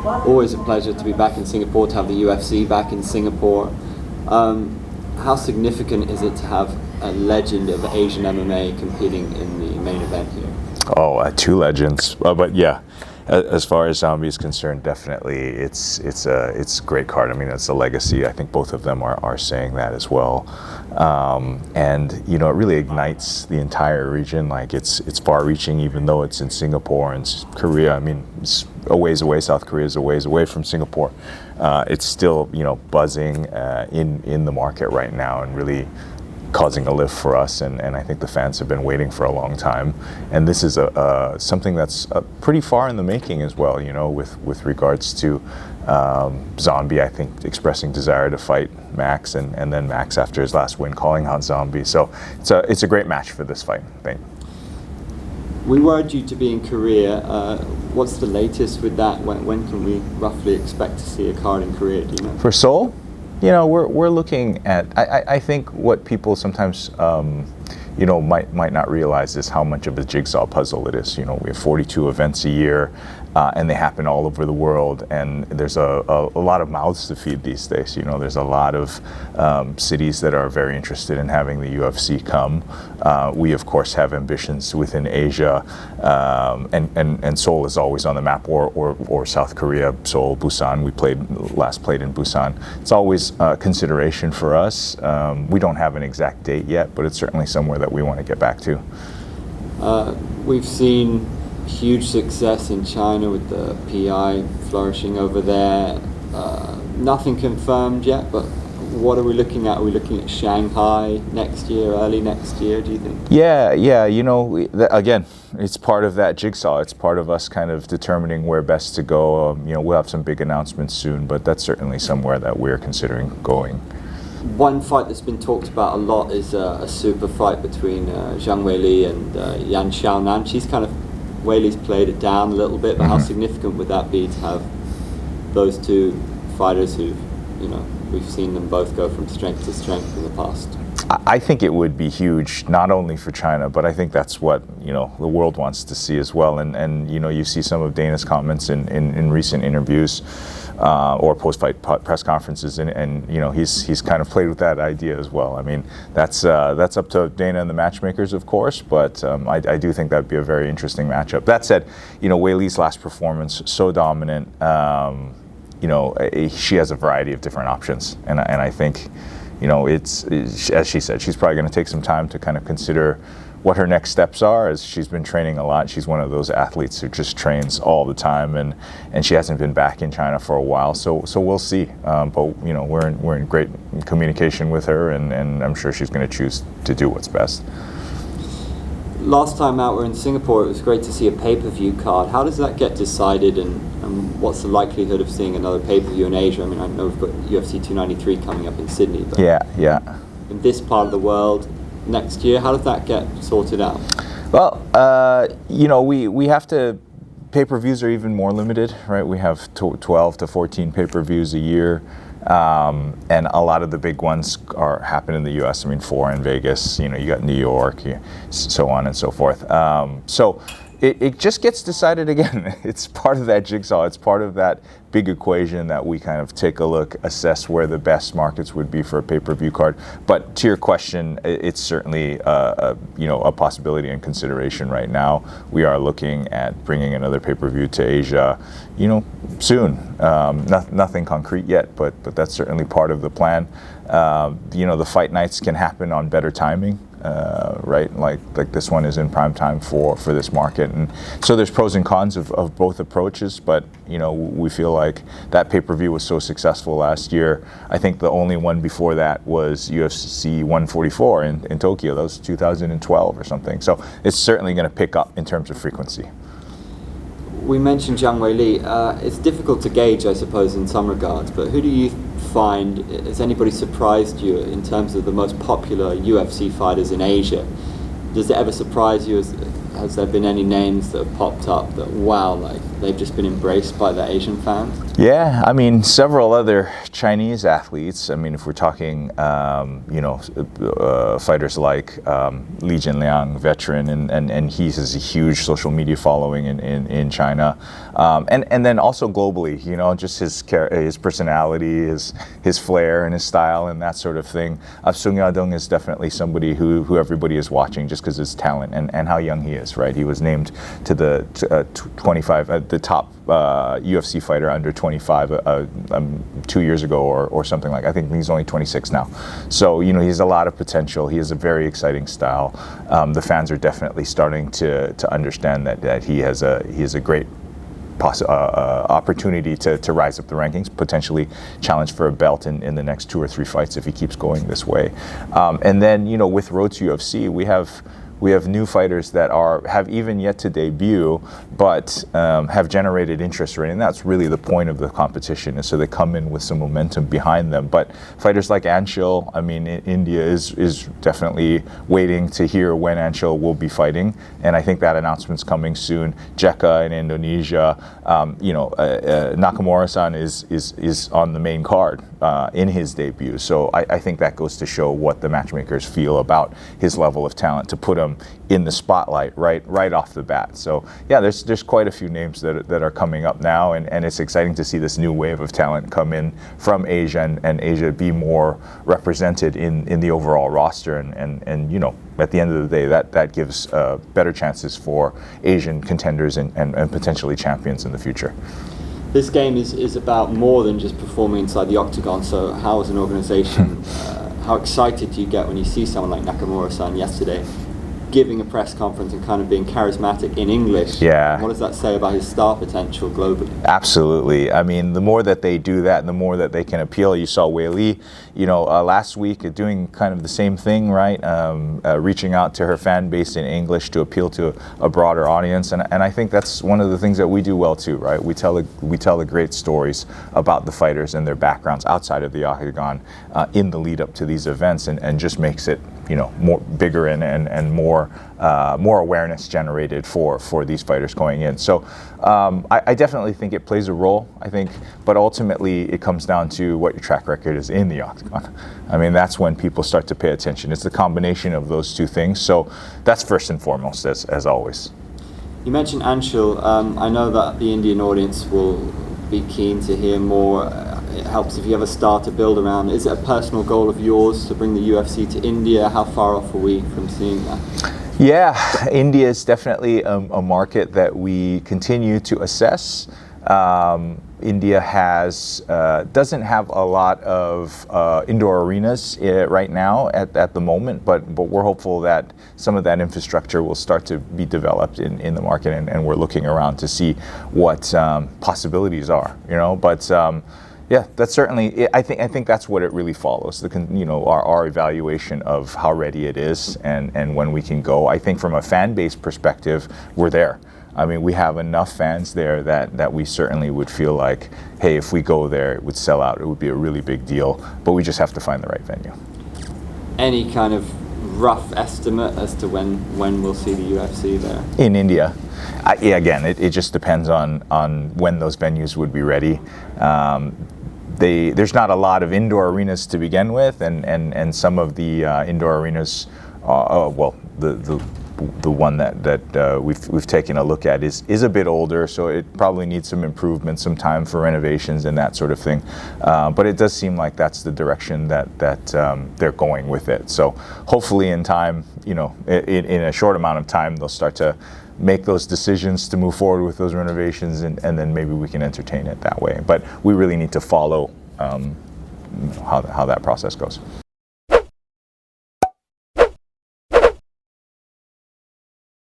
Always a pleasure to be back in Singapore, to have the UFC back in Singapore. How significant is it to have a legend of Asian MMA competing in the main event here? Oh, two legends. But yeah, as far as Zombie is concerned, definitely it's a great card. I mean, it's a legacy. I think both of them are saying that as well. And you know, it really ignites the entire region. Like it's far-reaching, even though it's in Singapore and Korea. I mean, it's a ways away. South Korea is a ways away from Singapore. It's still, you know, buzzing in the market right now, and really causing a lift for us, and I think the fans have been waiting for a long time. And this is something that's pretty far in the making as well, you know, with regards to Zombie, I think, expressing desire to fight Max, and then Max, after his last win, calling out Zombie. So it's a great match for this fight, I think. We were due to be in Korea. What's the latest with that? When can we roughly expect to see a card in Korea, do you know? For Seoul? You know, we're looking at, I think what people sometimes, you know, might not realize is how much of a jigsaw puzzle it is. You know, we have 42 events a year, and they happen all over the world, and there's a lot of mouths to feed these days. You know, there's a lot of cities that are very interested in having the UFC come. We, of course, have ambitions within Asia, and Seoul is always on the map, or South Korea, Seoul, Busan. We last played in Busan. It's always a consideration for us. We don't have an exact date yet, but it's certainly somewhere that we want to get back to. We've seen huge success in China with the PI flourishing over there. Nothing confirmed yet, but what are we looking at? Are we looking at Shanghai next year, early next year, do you think? Yeah, you know, again, it's part of that jigsaw. It's part of us kind of determining where best to go. You know, we'll have some big announcements soon, but that's certainly somewhere that we're considering going. One fight that's been talked about a lot is a super fight between Zhang Weili and Xiaonan. She's kind of, Weili's played it down a little bit, but how significant would that be to have those two fighters who, you know, we've seen them both go from strength to strength in the past? I think it would be huge, not only for China, but I think that's what, you know, the world wants to see as well. And you know, you see some of Dana's comments in recent interviews or post-fight press conferences, and you know, he's kind of played with that idea as well. I mean, that's up to Dana and the matchmakers, of course, but I do think that'd be a very interesting matchup. That said, you know, Weili's last performance, so dominant. You know, she has a variety of different options, and I think, you know, it's as she said, she's probably going to take some time to kind of consider what her next steps are, as she's been training a lot. She's one of those athletes who just trains all the time, and she hasn't been back in China for a while, so we'll see. But you know, we're in great communication with her, and I'm sure she's going to choose to do what's best. Last time out, we're in Singapore. It was great to see a pay-per-view card. How does that get decided, and what's the likelihood of seeing another pay-per-view in Asia? I mean, I know we've got UFC 293 coming up in Sydney, but yeah. In this part of the world next year, how does that get sorted out? Well, you know, we have to. Pay-per-views are even more limited, right? We have 12 to 14 pay-per-views a year. And a lot of the big ones happen in the U.S. I mean, 4 in Vegas. You know, you got New York, so on and so forth. So it just gets decided again. It's part of that jigsaw. It's part of that big equation that we kind of take a look, assess where the best markets would be for a pay-per-view card. But to your question, it's certainly you know, a possibility and consideration right now. We are looking at bringing another pay-per-view to Asia, you know, soon. Nothing concrete yet, but that's certainly part of the plan. You know, the fight nights can happen on better timing. Right, like this one is in prime time for this market, and so there's pros and cons of both approaches. But you know, we feel like that pay-per-view was so successful last year. I think the only one before that was UFC 144 in Tokyo. That was 2012 or something. So it's certainly going to pick up in terms of frequency. We mentioned Zhang Weili. It's difficult to gauge, I suppose, in some regards, but who do you find, has anybody surprised you in terms of the most popular UFC fighters in Asia? Does it ever surprise you has there been any names that have popped up that, wow, like they've just been embraced by the Asian fans? Yeah, I mean, several other Chinese athletes. I mean, if we're talking, fighters like Li Jinliang, veteran, and he has a huge social media following in China, and then also globally, just his personality, his flair and his style and that sort of thing. Sung Yadong is definitely somebody who everybody is watching just because of his talent and how young he is, right? He was named to the 25, the top UFC fighter under 25 2 years ago or something like. I think he's only 26 now. So he has a lot of potential. He has a very exciting style. The fans are definitely starting to understand that he has a great opportunity to rise up the rankings, potentially challenge for a belt in the next 2 or 3 fights if he keeps going this way. And then with Road to UFC, we have new fighters that have even yet to debut, but have generated interest already, and that's really the point of the competition. And so they come in with some momentum behind them. But fighters like Anshul, I mean, India is definitely waiting to hear when Anshul will be fighting, and I think that announcement's coming soon. Jekka in Indonesia, Nakamura-san is on the main card in his debut. So I think that goes to show what the matchmakers feel about his level of talent to put him in the spotlight right off the bat. So yeah, there's quite a few names that are coming up now, and it's exciting to see this new wave of talent come in from Asia and Asia be more represented in the overall roster, and at the end of the day that gives better chances for Asian contenders and potentially champions in the future. This game is about more than just performing inside the octagon. So how, as an organization, how excited do you get when you see someone like Nakamura-san yesterday giving a press conference and kind of being charismatic in English? Yeah. What does that say about his star potential globally? Absolutely. I mean, the more that they do that, the more that they can appeal. You saw Weili, last week doing kind of the same thing, right? Reaching out to her fan base in English to appeal to a broader audience, and I think that's one of the things that we do well too, right? We tell the great stories about the fighters and their backgrounds outside of the octagon in the lead up to these events, and just makes it more bigger and more awareness generated for these fighters going in. So I definitely think it plays a role, but ultimately it comes down to what your track record is in the octagon. I mean, that's when people start to pay attention. It's the combination of those two things. So that's first and foremost, as always. You mentioned Anshul. I know that the Indian audience will be keen to hear more. It helps if you ever start a build around. Is it a personal goal of yours to bring the UFC to India? How far off are we from seeing that? Yeah, India is definitely a market that we continue to assess. India doesn't have a lot of indoor arenas right now at the moment, but we're hopeful that some of that infrastructure will start to be developed in the market, and we're looking around to see what possibilities are. But yeah, that's certainly. I think that's what it really follows. Our evaluation of how ready it is and when we can go. I think from a fan base perspective, we're there. I mean, we have enough fans there that we certainly would feel like, hey, if we go there, it would sell out. It would be a really big deal. But we just have to find the right venue. Any kind of rough estimate as to when we'll see the UFC there? In India. Again, it just depends on when those venues would be ready. There's not a lot of indoor arenas to begin with, and some of the indoor arenas, the one that we've taken a look at is a bit older, so it probably needs some improvement, some time for renovations and that sort of thing. But it does seem like that's the direction that they're going with it. So hopefully in time, in a short amount of time, they'll start to make those decisions to move forward with those renovations, and then maybe we can entertain it that way. But we really need to follow how that process goes.